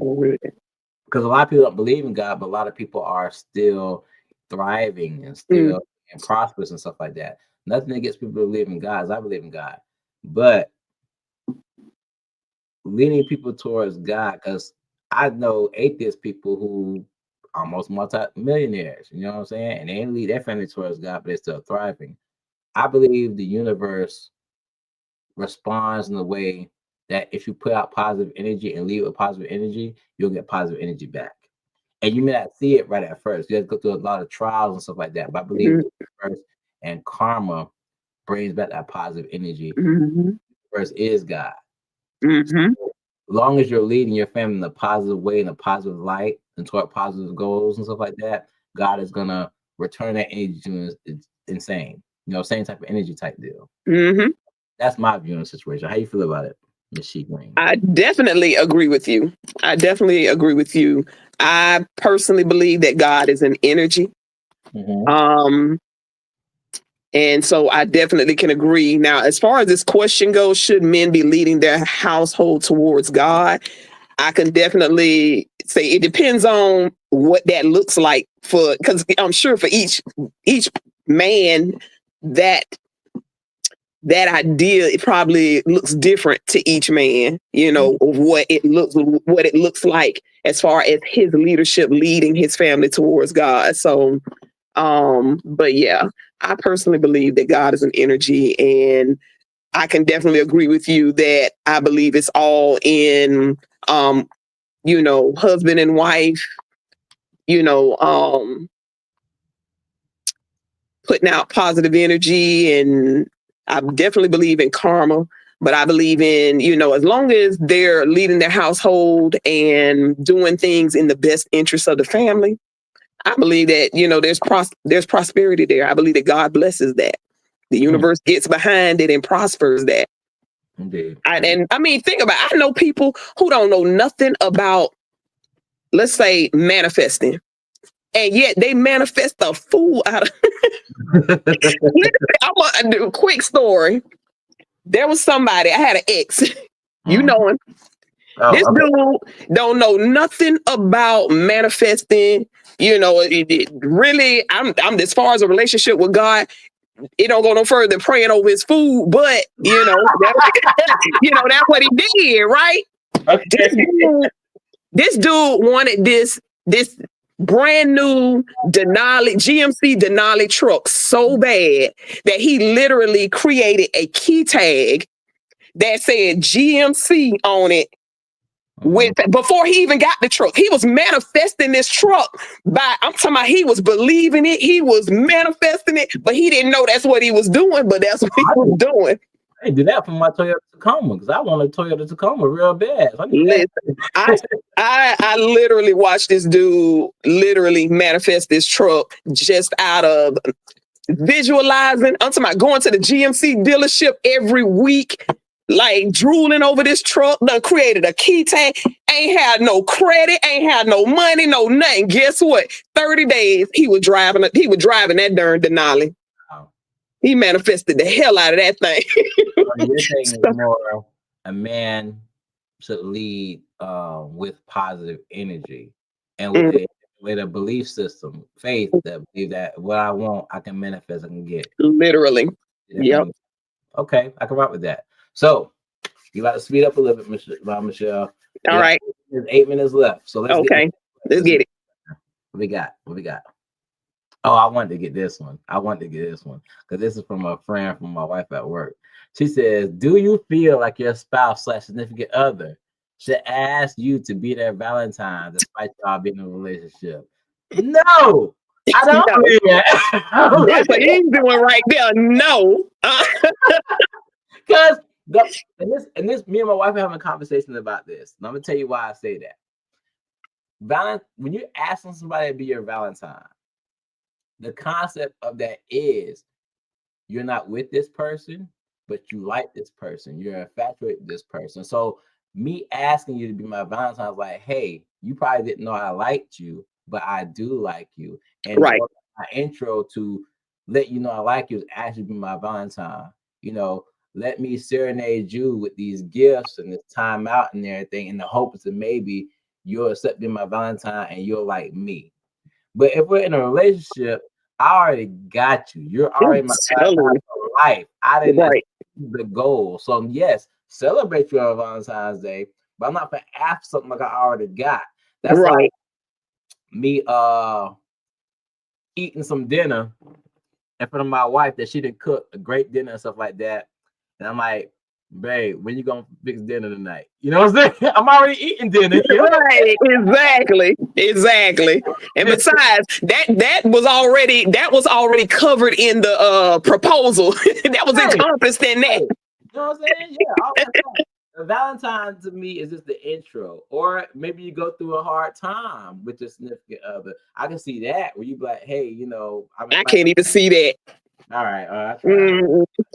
because a lot of people don't believe in God, but a lot of people are still thriving and still and prosperous and stuff like that. Nothing against people who believe in God, as I believe in God, but leading people towards God, because I know atheist people who almost multi-millionaires, you know what I'm saying? And they lead their family towards God, but they're still thriving. I believe the universe responds in a way that if you put out positive energy and lead with positive energy, you'll get positive energy back. And you may not see it right at first. You have to go through a lot of trials and stuff like that. But I believe the universe and karma brings back that positive energy. Mm-hmm. The universe is God. Mm-hmm. So, as long as you're leading your family in a positive way, in a positive light, and toward positive goals and stuff like that, God is gonna return that energy to you. It's insane. Same type of energy type deal. Mm-hmm. That's my view on the situation. How you feel about it, Ms. She Green? I definitely agree with you. I personally believe that God is an energy. Mm-hmm. And so I definitely can agree. Now, as far as this question goes, should men be leading their household towards God? I can definitely say it depends on what that looks like because I'm sure for each man that idea, it probably looks different to each man, of what it looks like as far as his leadership leading his family towards God. So, but yeah, I personally believe that God is an energy, and I can definitely agree with you that I believe it's all in, husband and wife, putting out positive energy. And I definitely believe in karma. But I believe in, as long as they're leading their household and doing things in the best interest of the family, I believe that, there's prosperity there. I believe that God blesses that. The universe gets behind it and prospers that. Indeed. And I mean, think about it. I know people who don't know nothing about, let's say, manifesting. And yet they manifest the fool out of I want to do a quick story. There was somebody, I had an ex, you know him. This dude don't know nothing about manifesting. Really, I'm as far as a relationship with God, it don't go no further than praying over his food. But that's what he did, right? Okay. This dude wanted this brand new GMC Denali truck so bad that he literally created a key tag that said GMC on it. Before he even got the truck, he was manifesting this truck I'm talking about, he was believing it, he was manifesting it, but he didn't know that's what he was doing, but that's what he was doing. I did that for my Toyota Tacoma because I want a Toyota Tacoma real bad. Listen, I literally watched this dude literally manifest this truck just out of visualizing. I'm talking about going to the GMC dealership every week, like drooling over this truck. Done created a key tag. Ain't had no credit. Ain't had no money. No nothing. Guess what? 30 days he was driving that darn Denali. Wow. He manifested the hell out of that thing. You're saying more a man should lead with positive energy and with a belief system, faith that believe that what I want, I can manifest, I can get. Literally. Yep. Okay, I can rock with that. So you got to speed up a little bit, Michelle. All right. There's 8 minutes left. So let's get it. What we got? Oh, I wanted to get this one. Because this is from a friend from my wife at work. She says, do you feel like your spouse / significant other should ask you to be their Valentine despite y'all being in a relationship? No, I don't believe that. That's what he's doing right there. No. Because me and my wife are having a conversation about this. And I'm going to tell you why I say that. When you're asking somebody to be your Valentine, the concept of that is you're not with this person, but you like this person. You're infatuated with this person. So me asking you to be my Valentine is like, hey, you probably didn't know I liked you, but I do like you. And right. My intro to let you know I like you is actually be my Valentine. Let me serenade you with these gifts and this time out and everything in the hopes that maybe you'll accept being my Valentine and you'll like me. But if we're in a relationship, I already got you. You're already my Valentine for life. I didn't achieve the goal. So yes, celebrate you on Valentine's Day, but I'm not gonna ask something like I already got. That's like me eating some dinner in front of my wife that she didn't cook a great dinner and stuff like that. And I'm like, babe, when you gonna fix dinner tonight? You know what I'm saying? I'm already eating dinner. Right, exactly. And besides, that was already covered in the proposal. That was encompassed in that. You know what I'm saying? Yeah, all that stuff. The Valentine to me is just the intro, or maybe you go through a hard time with your significant other. I can see that where you be like, hey, I can't even see that. All right.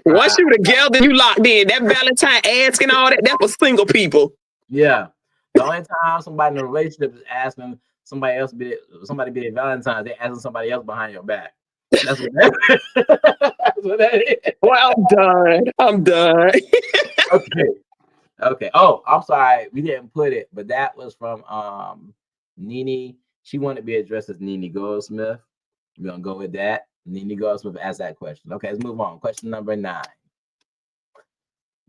Once you together, you locked in. That Valentine asking all that was single people. Yeah. The only time somebody in a relationship is asking somebody be a Valentine, they're asking somebody else behind your back. That's what that is. Well, I'm done. Okay. Oh, I'm sorry. We didn't put it, but that was from Nene. She wanted to be addressed as Nene Goldsmith. We're going to go with that. Nene Goldsmith asked that question. Okay, let's move on. Question number 9.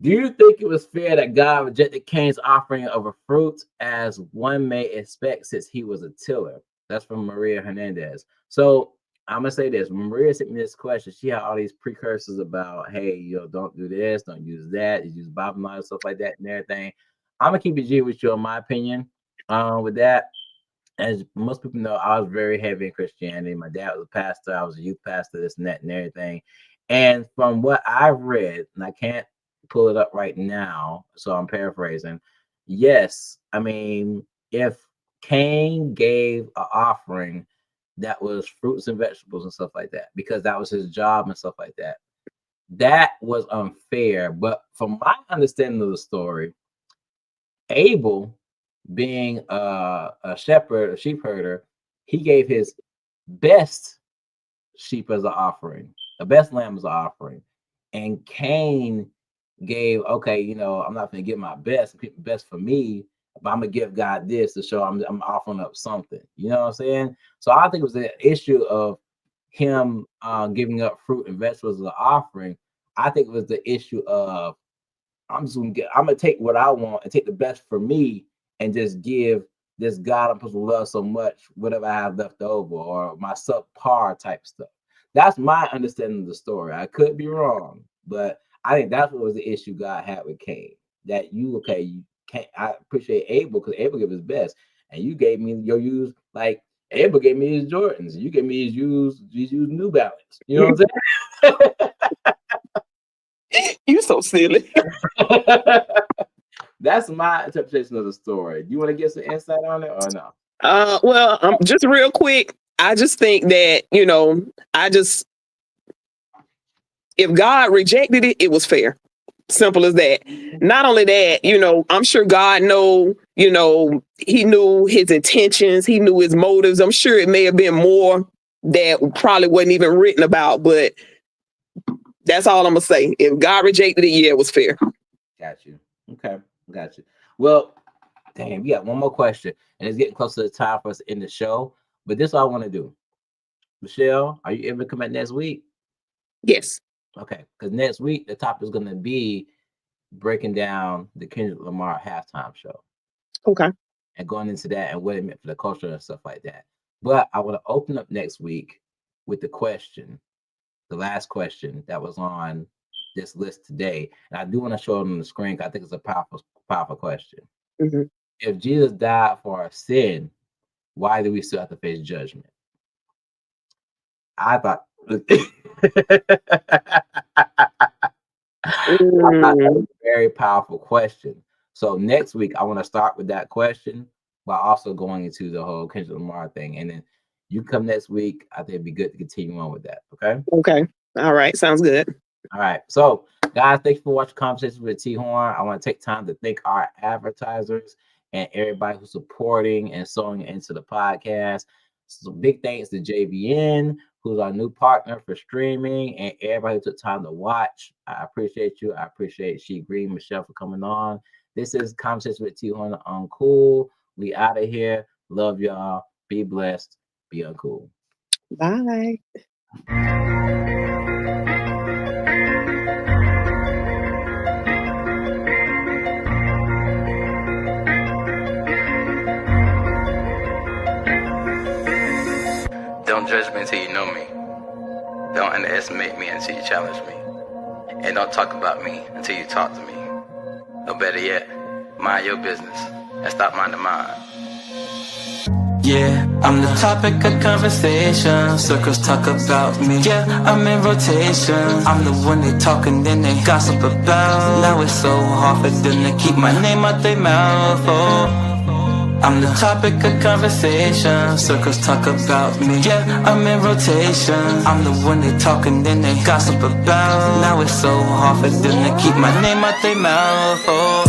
Do you think it was fair that God rejected Cain's offering of a fruit as one may expect since he was a tiller? That's from Maria Hernandez. So I'm going to say this. When Maria sent me this question, she had all these precursors about, hey, don't do this, don't use that, use Bible knowledge, stuff like that and everything. I'm going to keep it G with you on my opinion with that. As most people know, I was very heavy in Christianity. My dad was a pastor. I was a youth pastor, this and that and everything. And from what I've read, and I can't pull it up right now. So I'm paraphrasing. Yes, I mean, if Cain gave an offering that was fruits and vegetables and stuff like that, because that was his job and stuff like that, that was unfair. But from my understanding of the story, Abel, being a shepherd, a sheep herder, he gave his best sheep as an offering, the best lamb as an offering. And Cain gave, okay, you know, I'm not going to give my best for me, but I'm going to give God this to show I'm offering up something. You know what I'm saying? So I think it was an issue of him giving up fruit and vegetables as an offering. I think it was the issue of I'm gonna take what I want and take the best for me and just give this God I'm supposed to love so much, whatever I have left over, or my subpar type stuff. That's my understanding of the story. I could be wrong, but I think that's what was the issue God had with Cain. That you can't. I appreciate Abel because Abel gave his best, and you gave me your used, like Abel gave me his Jordans, you gave me his used New Balance. You know what I'm saying? You so silly. That's my interpretation of the story. Do you want to get some insight on it or no? Well, just real quick, I just think that, you know, if God rejected it, it was fair. Simple as that. Not only that, you know, I'm sure God he knew his intentions, he knew his motives. I'm sure it may have been more that probably wasn't even written about, but that's all I'm gonna say. If God rejected it, yeah, it was fair. Got you. Okay, got you. Well, damn, we got one more question, and it's getting close to the time for us to end the show. But this is all I want to do. Michelle, are you able to come back next week? Yes. Okay, because next week the topic is going to be breaking down the Kendrick Lamar halftime show. Okay. And going into that and what it meant for the culture and stuff like that. But I want to open up next week with the question, the last question that was on this list today. And I do want to show it on the screen because I think it's a powerful question. Mm-hmm. If Jesus died for our sin, why do we still have to face judgment? I thought that was a very powerful question. So next week, I want to start with that question while also going into the whole Kendrick Lamar thing. And then you come next week. I think it'd be good to continue on with that. Okay? Okay. All right. Sounds good. All right. So, guys, thanks for watching Conversations with T-Horne. I want to take time to thank our advertisers and everybody who's supporting and sewing into the podcast. So big thanks to JVN, who's our new partner for streaming, and everybody who took time to watch. I appreciate you. I appreciate She Green, Michelle, for coming on. This is Conversations with T-Horne on Cool. We out of here. Love y'all. Be blessed. Be uncool. Bye. Don't judge me until you know me. Don't underestimate me until you challenge me. And don't talk about me until you talk to me. Or better yet, mind your business and stop minding mine. Yeah, I'm the topic of conversation. Circles talk about me. Yeah, I'm in rotation. I'm the one they talk and then they gossip about. Now it's so hard for them to keep my name out their mouth. Oh, I'm the topic of conversation. Circles talk about me. Yeah, I'm in rotation. I'm the one they talk and then they gossip about. Now it's so hard for them to keep my name out their mouth. Oh,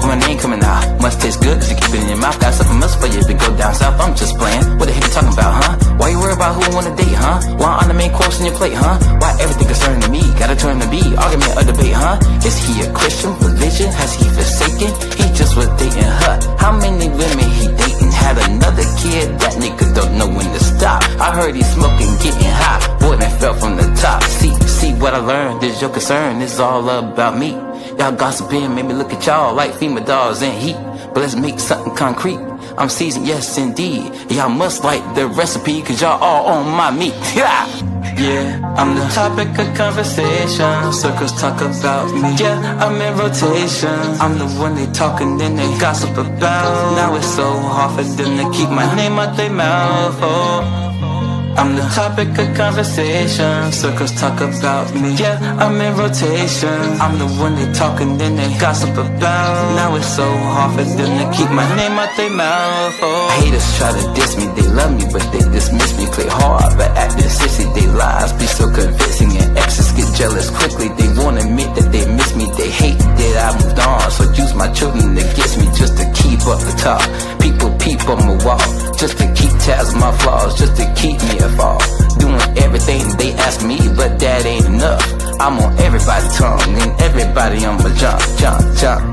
my name coming out must taste good cause you keep it in your mouth. Got something else for you to go down south. I'm just playing. What the heck you talking about, huh? Why you worry about who I wanna date, huh? Why on the main course on your plate, huh? Why everything concerning me gotta turn to be argument or debate, huh? Is he a Christian religion? Has he forsaken? He just was dating her. How many women he dating? Had another kid? That nigga don't know when to stop. I heard he smoking, getting high. Boy, man fell from the top. See what I learned. This your concern. This is all about me. Y'all gossiping made me look at y'all like female dolls in heat. But let's make something concrete. I'm seasoned, yes indeed. Y'all must like the recipe cause y'all all on my meat. Yeah, I'm the topic of conversation. Circles talk about me. Yeah, I'm in rotation. I'm the one they talk and then they gossip about. Now it's so hard for them to keep my name out their mouth. Oh, I'm the topic of conversation. Circles talk about me. Yeah, I'm in rotation. I'm the one they talk and then they gossip about. Now it's so hard for them to keep my name out their mouth. Oh. Haters try to diss me, they love me, but they dismiss me. Play hard, but acting sissy. They lies be so convincing, and exes get jealous quickly. They won't admit that they miss me. They hate that I moved on, so use my children against me just to keep up the top. People peep on my wall, just to keep tabs on my flaws, just to keep me afar. Doing everything they ask me, but that ain't enough. I'm on everybody's tongue, and everybody on my jump.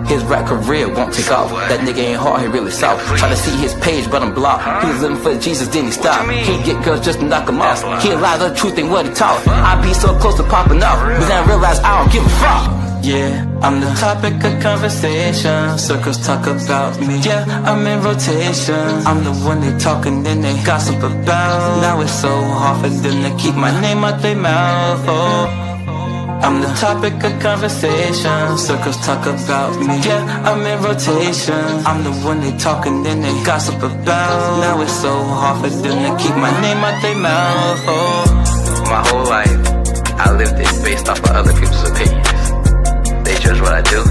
His rap career won't take off. That nigga ain't hard, he really soft. Try to see his page, but I'm blocked. He was living for Jesus, then he stopped. Can't get girls just to knock him off. He lie, the truth ain't what he taught. I be so close to popping off, but then I realize I don't give a fuck. Yeah, I'm the topic of conversation. Circles talk about me. Yeah, I'm in rotation. I'm the one they talk and then they gossip about. Now it's so hard for them to keep my name out their mouth. Oh, I'm the topic of conversation. Circles talk about me. Yeah, I'm in rotation. I'm the one they talk and then they gossip about. Now it's so hard for them to keep my name out their mouth. Oh, My whole life, I lived it based off of other people's opinions. They judge what I do,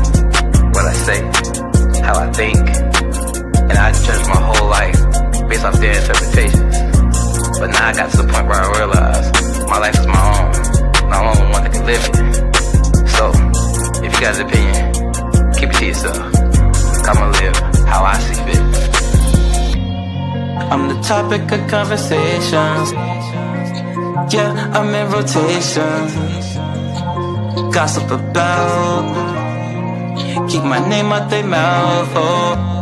what I say, how I think, and I judge my whole life based off their interpretations. But now I got to the point where I realize my life is my own, and I'm the only one that can live it. So, if you got an opinion, keep it to yourself. I'ma live how I see fit. I'm the topic of conversations. Yeah, I'm in rotation. Gossip about, keep my name out their mouth. Oh.